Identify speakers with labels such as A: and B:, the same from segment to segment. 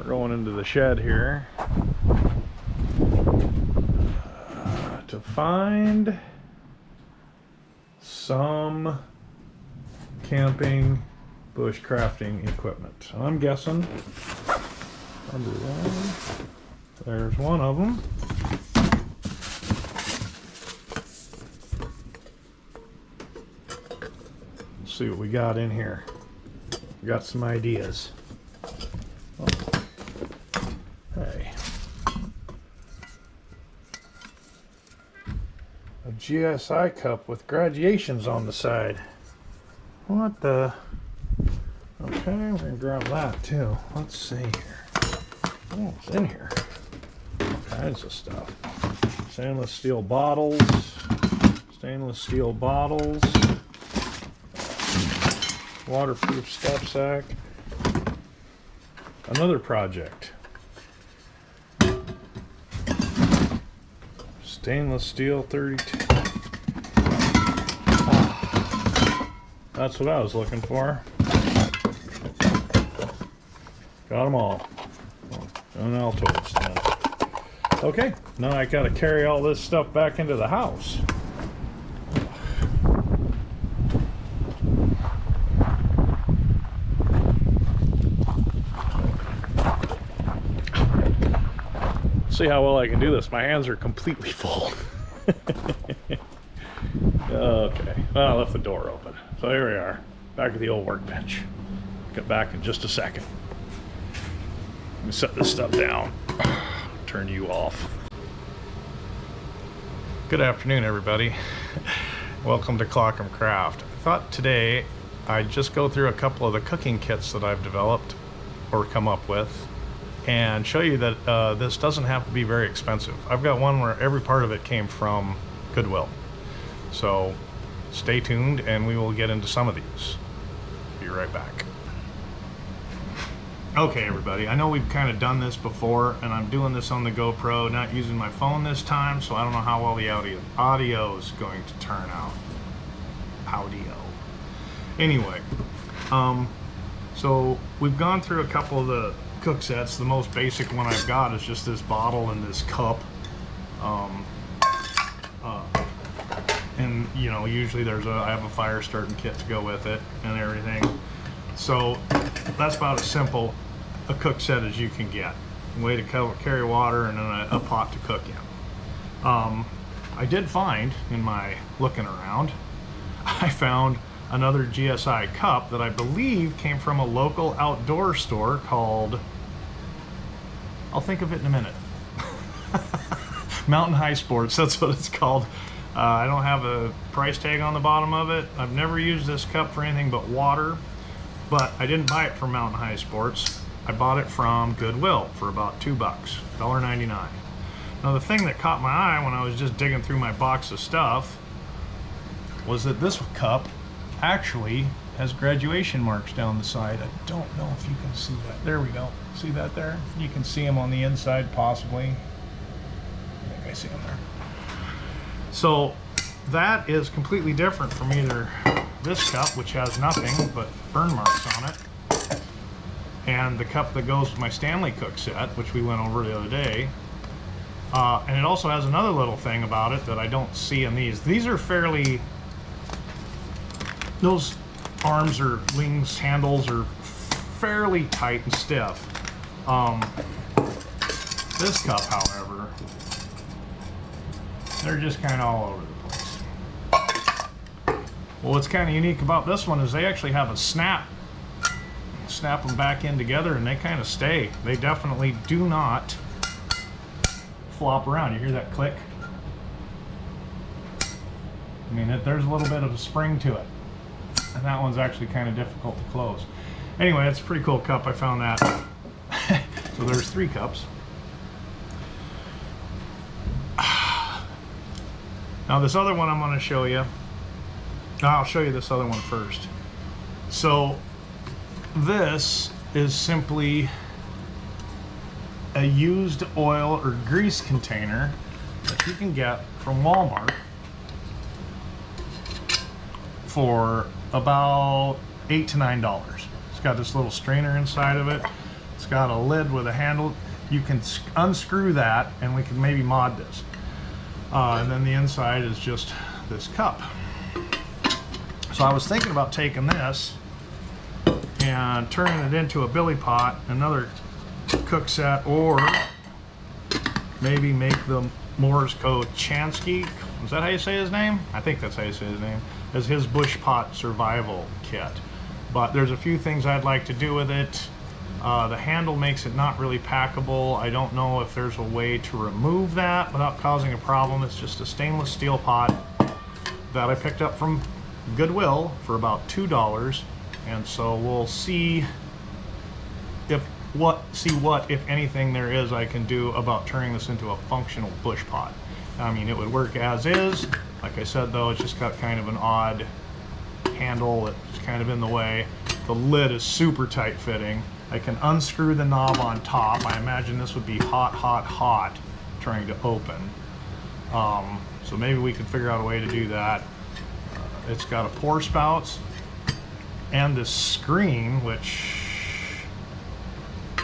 A: Going into the shed here to find some camping bushcrafting equipment. I'm guessing number one. There's one of them. Let's see what we got in here. We got some ideas. Oh. Hey. A GSI cup with graduations on the side. What the? Okay, we're gonna grab that too. Let's see here. Oh, it's in here. All kinds of stuff. Stainless steel bottles. Stainless steel bottles. Waterproof stuff sack. Another project. Stainless steel 32. Oh, that's what I was looking for. Got them all. And I'll toast. Okay, now I gotta carry all this stuff back into the house. See how well I can do this. My hands are completely full. Okay, well, I left the door open. So here we are, back at the old workbench. Get back in just a second. Let me set this stuff down. Turn you off. Good afternoon, everybody. Welcome to Clock 'em Craft. I thought today I'd just go through a couple of the cooking kits that I've developed or come up with and show you that this doesn't have to be very expensive. I've got one where every part of it came from Goodwill. So stay tuned and we will get into some of these. Be right back. Okay, everybody, I know we've kind of done this before, and I'm doing this on the GoPro, not using my phone this time, so I don't know how well the audio is going to turn out. Audio. Anyway, so we've gone through a couple of the cook sets. The most basic one I've got is just this bottle and this cup. And you know, usually I have a fire starting kit to go with it and everything. So that's about as simple a cook set as you can get. A way to carry water and then a pot to cook in. I did find, in my looking around, I found another GSI cup that I believe came from a local outdoor store called, I'll think of it in a minute. Mountain High Sports, that's what it's called. I don't have a price tag on the bottom of it. I've never used this cup for anything but water. But I didn't buy it from Mountain High Sports. I bought it from Goodwill for about $2, $1.99. Now the thing that caught my eye when I was just digging through my box of stuff was that this cup actually has graduation marks down the side. I don't know if you can see that. There we go. See that there? You can see them on the inside possibly. I think I see them there. So that is completely different from either this cup, which has nothing but burn marks on it, and the cup that goes with my Stanley Cook set, which we went over the other day. And it also has another little thing about it that I don't see in these. These are fairly, those arms or wings handles are fairly tight and stiff. This cup, however, they're just kind of all over the place. Well, what's kind of unique about this one is they actually have a snap them back in together and they kind of stay. They definitely do not flop around. You hear that click? I mean, there's a little bit of a spring to it, and that one's actually kind of difficult to close. Anyway, it's a pretty cool cup. I found that. So there's 3 cups. Now this other one I'm going to show you, I'll show you this other one first. So this is simply a used oil or grease container that you can get from Walmart for about $8 to $9. It's got this little strainer inside of it. It's got a lid with a handle. You can unscrew that and we can maybe mod this. And then the inside is just this cup. So I was thinking about taking this and turning it into a billy pot, another cook set, or maybe make the Morse code Chansky, is that how you say his name? I think that's how you say his name, as his bush pot survival kit. But there's a few things I'd like to do with it. The handle makes it not really packable. I don't know if there's a way to remove that without causing a problem. It's just a stainless steel pot that I picked up from Goodwill for about $2. And so we'll see what, if anything, there is I can do about turning this into a functional bush pot. I mean, it would work as is. Like I said, though, it's just got kind of an odd handle that's kind of in the way. The lid is super tight fitting. I can unscrew the knob on top. I imagine this would be hot, hot, hot trying to open. So maybe we could figure out a way to do that. It's got a pour spouts and this screen, which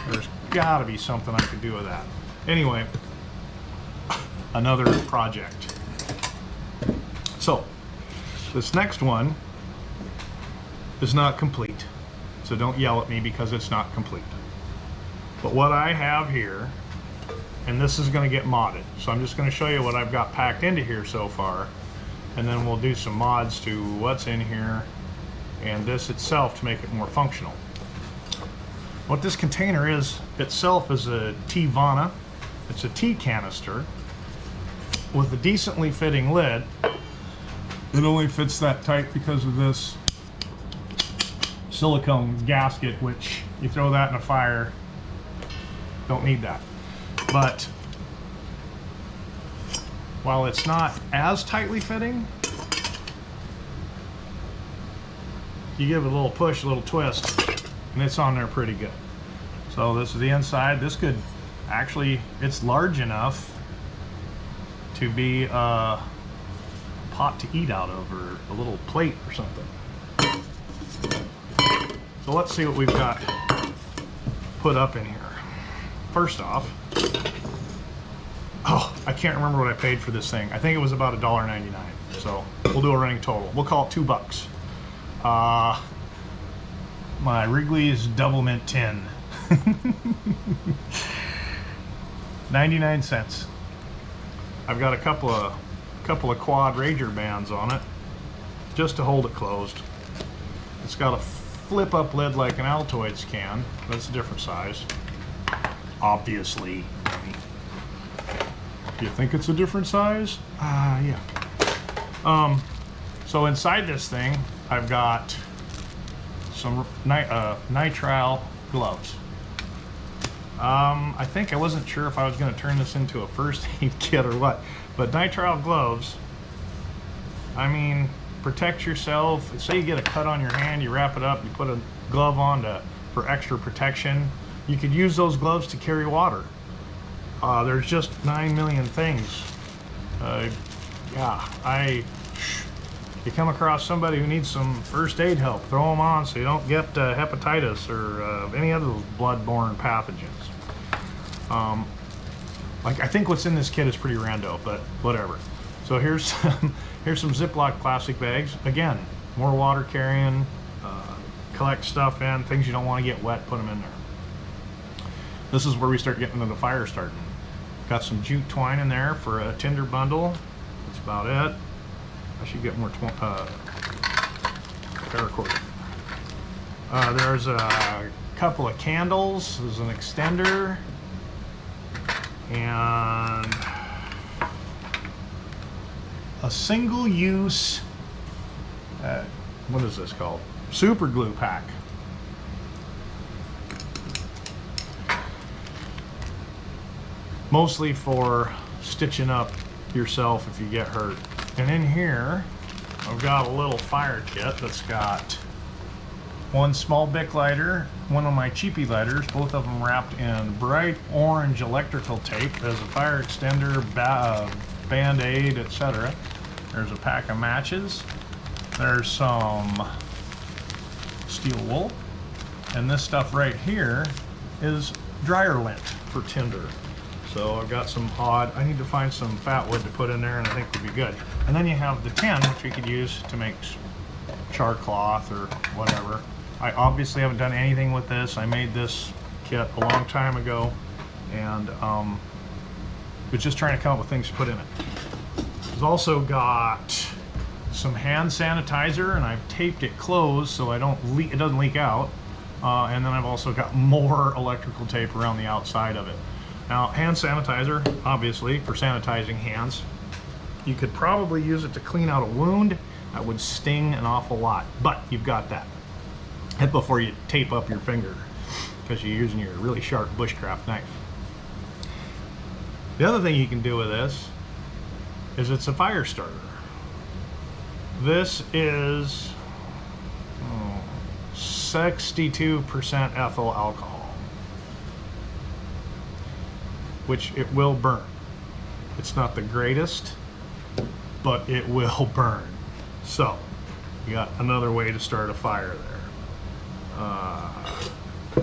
A: there's got to be something I could do with that. Anyway, another project. So this next one is not complete, so don't yell at me because it's not complete. But what I have here, and this is going to get modded, so I'm just going to show you what I've got packed into here so far, and then we'll do some mods to what's in here and this itself to make it more functional. What this container is itself is a tea vana. It's a tea canister with a decently fitting lid. It only fits that tight because of this silicone gasket, which you throw that in a fire, don't need that. But while it's not as tightly fitting, you give it a little push, a little twist, and it's on there pretty good. So this is the inside. This could actually, it's large enough to be a pot to eat out of, or a little plate or something. So let's see what we've got put up in here. First off, oh, I can't remember what I paid for this thing. I think it was about $1.99. So we'll do a running total. We'll call it $2. My Wrigley's Double Mint tin. 99 cents. I've got a couple of quad Rager bands on it just to hold it closed. It's got a flip up lid like an Altoids can. That's a different size. Obviously. You think it's a different size? Yeah. So inside this thing, I've got some nitrile gloves. I think I wasn't sure if I was going to turn this into a first aid kit or what, but nitrile gloves, I mean, protect yourself. Say you get a cut on your hand, you wrap it up, you put a glove on for extra protection. You could use those gloves to carry water. There's just 9 million things. Yeah, you come across somebody who needs some first aid help, throw them on so you don't get hepatitis or any other blood-borne pathogens. Like, I think what's in this kit is pretty rando, but whatever. So here's some Ziploc plastic bags. Again, more water carrying, collect stuff in, things you don't want to get wet, put them in there. This is where we start getting into the fire starting. Got some jute twine in there for a tinder bundle. That's about it. I should get more paracord. There's a couple of candles. There's an extender. And a single-use, what is this called? Super glue pack. Mostly for stitching up yourself if you get hurt. And in here, I've got a little fire kit that's got one small Bic lighter, one of my cheapy lighters, both of them wrapped in bright orange electrical tape. There's a fire extender, Band-Aid, etc. There's a pack of matches. There's some steel wool. And this stuff right here is dryer lint for tinder. So I've got some I need to find some fat wood to put in there, and I think would be good. And then you have the tin, which we could use to make char cloth or whatever. I obviously haven't done anything with this. I made this kit a long time ago, and was just trying to come up with things to put in it. I've also got some hand sanitizer, and I've taped it closed so it doesn't leak out. And then I've also got more electrical tape around the outside of it. Now, hand sanitizer, obviously, for sanitizing hands. You could probably use it to clean out a wound. That would sting an awful lot, but you've got that. And before you tape up your finger, because you're using your really sharp bushcraft knife. The other thing you can do with this is it's a fire starter. This is 62% ethyl alcohol, which it will burn. It's not the greatest, but it will burn. So you got another way to start a fire there.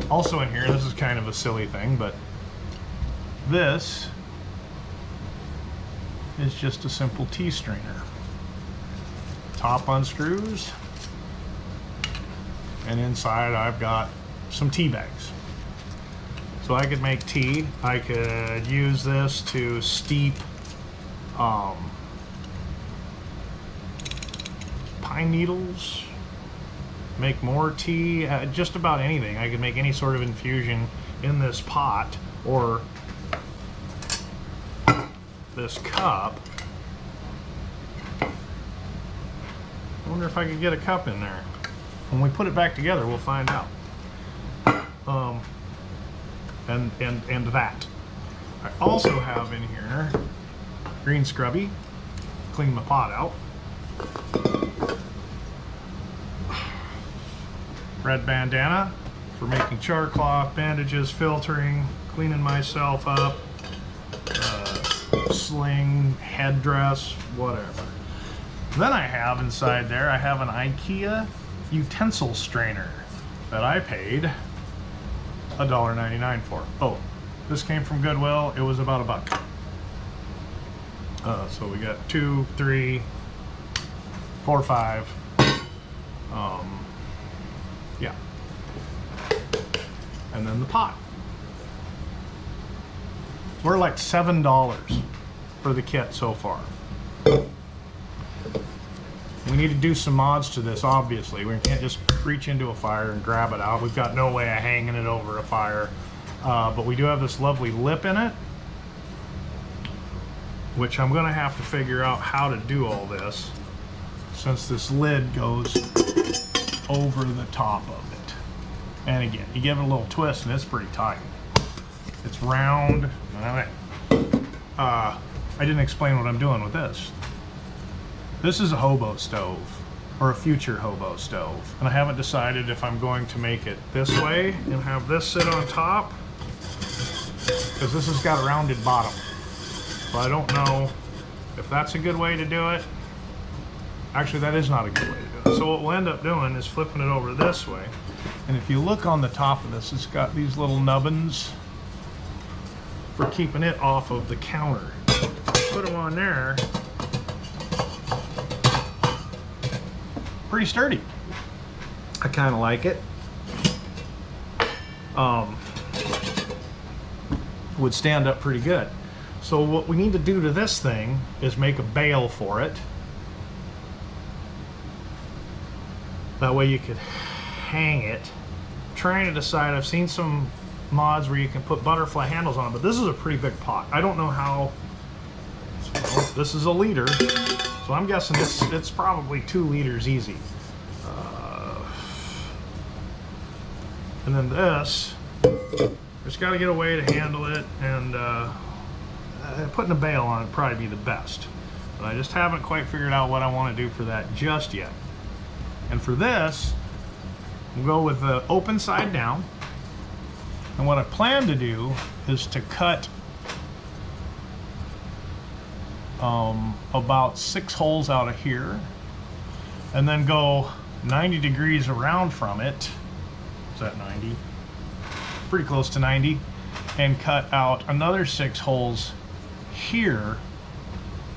A: Also in here, this is kind of a silly thing, but this is just a simple tea strainer. Top unscrews, and inside I've got some tea bags. So I could make tea. I could use this to steep pine needles, make more tea, just about anything. I could make any sort of infusion in this pot or this cup. I wonder if I could get a cup in there. When we put it back together, we'll find out. And that. I also have in here green scrubby, clean my pot out. Red bandana for making char cloth, bandages, filtering, cleaning myself up, sling, headdress, whatever. Then I have inside there, I have an IKEA utensil strainer that I paid $1.99 for. Oh, this came from Goodwill. It was about $1. So we got 2, 3, 4, 5. Yeah. And then the pot. We're like $7 for the kit so far. We need to do some mods to this, obviously. We can't just reach into a fire and grab it out. We've got no way of hanging it over a fire. But we do have this lovely lip in it, which I'm going to have to figure out how to do all this, since this lid goes over the top of it. And again, you give it a little twist and it's pretty tight. It's round. I didn't explain what I'm doing with this. This is a hobo stove, or a future hobo stove, and I haven't decided if I'm going to make it this way and have this sit on top, because this has got a rounded bottom. So I don't know if that's a good way to do it. Actually, that is not a good way to do it. So what we'll end up doing is flipping it over this way, and if you look on the top of this, it's got these little nubbins for keeping it off of the counter. Put them on there. Pretty sturdy. I kind of like it. Would stand up pretty good. So what we need to do to this thing is make a bail for it. That way you could hang it. I'm trying to decide, I've seen some mods where you can put butterfly handles on it, but this is a pretty big pot. I don't know how. This is a liter. So I'm guessing it's probably 2 liters easy. And then this, just got to get a way to handle it, and putting a bail on it would probably be the best. But I just haven't quite figured out what I want to do for that just yet. And for this, we'll go with the open side down. And what I plan to do is to cut about 6 holes out of here, and then go 90 degrees around from it. Is that 90? pretty close to 90, and cut out another 6 holes here,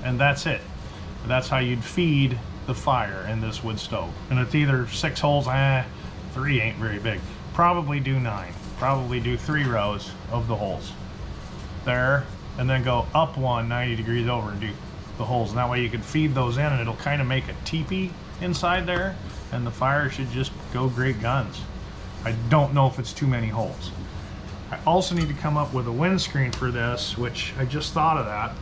A: and that's it. That's how you'd feed the fire in this wood stove. And it's either 6 holes, 3 ain't very big. Probably do 9. Probably do 3 rows of the holes there, and then go up 90 degrees over and do the holes. And that way you can feed those in, and it'll kind of make a teepee inside there, and the fire should just go great guns. I don't know if it's too many holes. I also need to come up with a windscreen for this, which I just thought of that.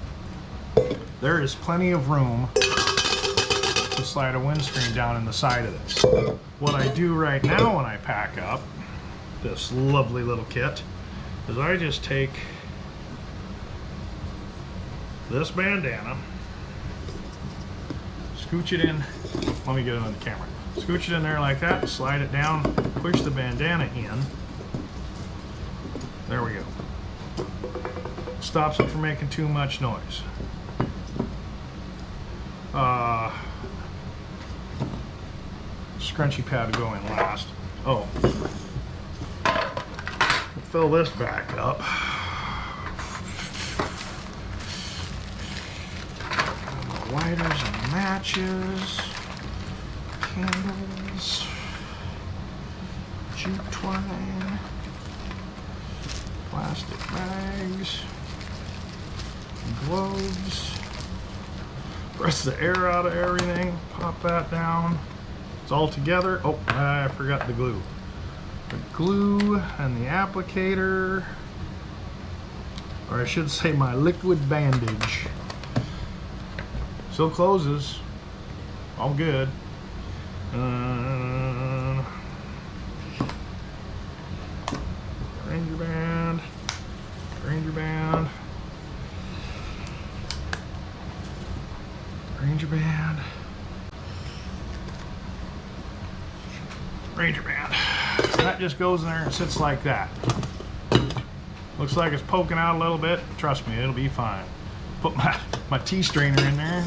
A: There is plenty of room to slide a windscreen down in the side of this. What I do right now when I pack up this lovely little kit is I just take this bandana, scooch it in, let me get it on the camera, scooch it in there like that, slide it down, push the bandana in, there we go. Stops it from making too much noise. Scrunchy pad to go in last. Oh, fill this back up. Lighters and matches, candles, jute twine, plastic bags, gloves. Press the air out of everything, pop that down. It's all together. Oh, I forgot the glue. The glue and the applicator, or I should say my liquid bandage. Still closes, all good. Ranger band, Ranger band, Ranger band, Ranger band. That just goes in there and sits like that. Looks like it's poking out a little bit. Trust me, it'll be fine. Put my tea strainer in there.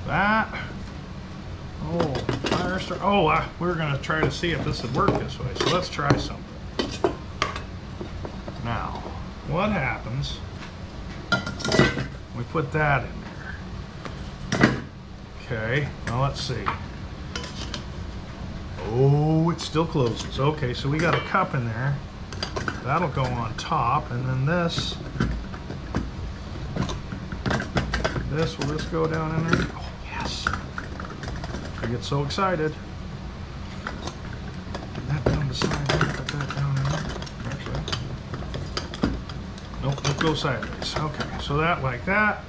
A: That. Oh, fire start. Oh, we're gonna try to see if this would work this way. So let's try something. Now, what happens? We put that in there. Okay. Now let's see. Oh, it still closes. Okay, so we got a cup in there. That'll go on top, and then this will this go down in there? Oh, yes. I get so excited. Put that down beside there, put that down in there. Actually. Nope, it goes sideways. Okay, so that like that.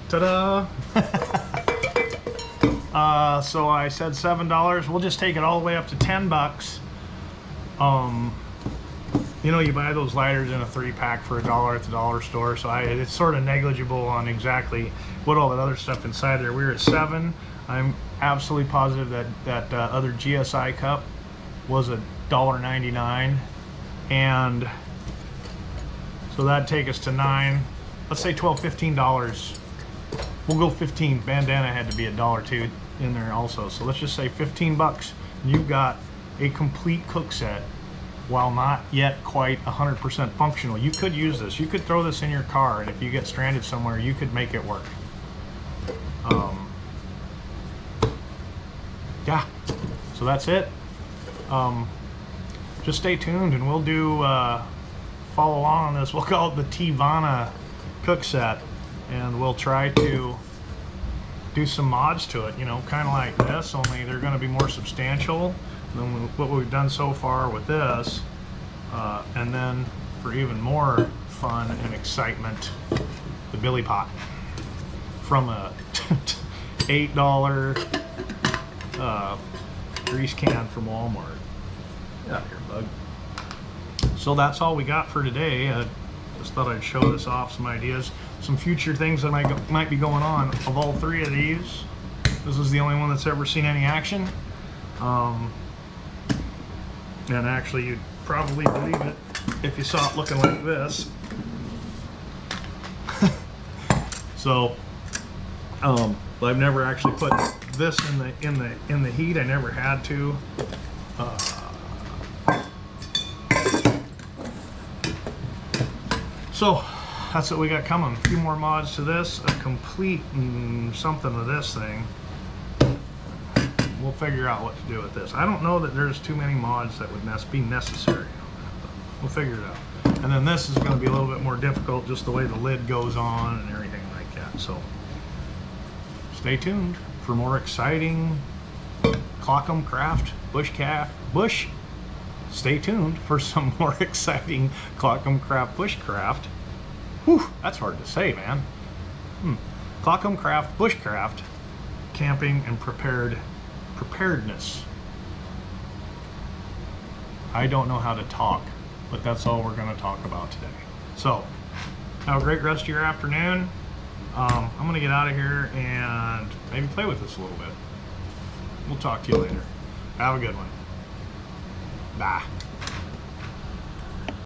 A: Ta-da! So I said $7. We'll just take it all the way up to $10. You know, you buy those lighters in a 3-pack for $1 at the dollar store, so it's sort of negligible on exactly what all that other stuff inside there. We were at $7. I'm absolutely positive that other GSI cup was $1.99, and so that'd take us to $9. Let's say $12, $15. We'll go 15. Bandana had to be $1 in there also, so let's just say $15. You've got a complete cook set, while not yet quite 100% functional. You could use this. You could throw this in your car, and if you get stranded somewhere, you could make it work. Yeah, so that's it. Just stay tuned, and we'll do follow along on this. We'll call it the Tivana cook set, and we'll try to do some mods to it, you know, kind of like this, only they're going to be more substantial than what we've done so far with this. And then for even more fun and excitement, the Billy Pot from a $8 grease can from Walmart. Get out of here, bug. So that's all we got for today. Just thought I'd show this off, some ideas, some future things that might be going on. Of all 3 of these, this is the only one that's ever seen any action. And actually, you'd probably believe it if you saw it looking like this. So But I've never actually put this in the heat. I never had to. So that's what we got coming. A few more mods to this, a complete something to this thing. We'll figure out what to do with this. I don't know that there's too many mods that would be necessary on that, but we'll figure it out. And then this is going to be a little bit more difficult, just the way the lid goes on and everything like that. So stay tuned for more exciting Clockum Craft bush. Stay tuned for some more exciting Clockum Craft bushcraft. Whew, that's hard to say, man. Clockum Craft bushcraft camping and preparedness. I don't know how to talk, but that's all we're going to talk about today. So have a great rest of your afternoon. I'm going to get out of here and maybe play with this a little bit. We'll talk to you later. Have a good one. Bye.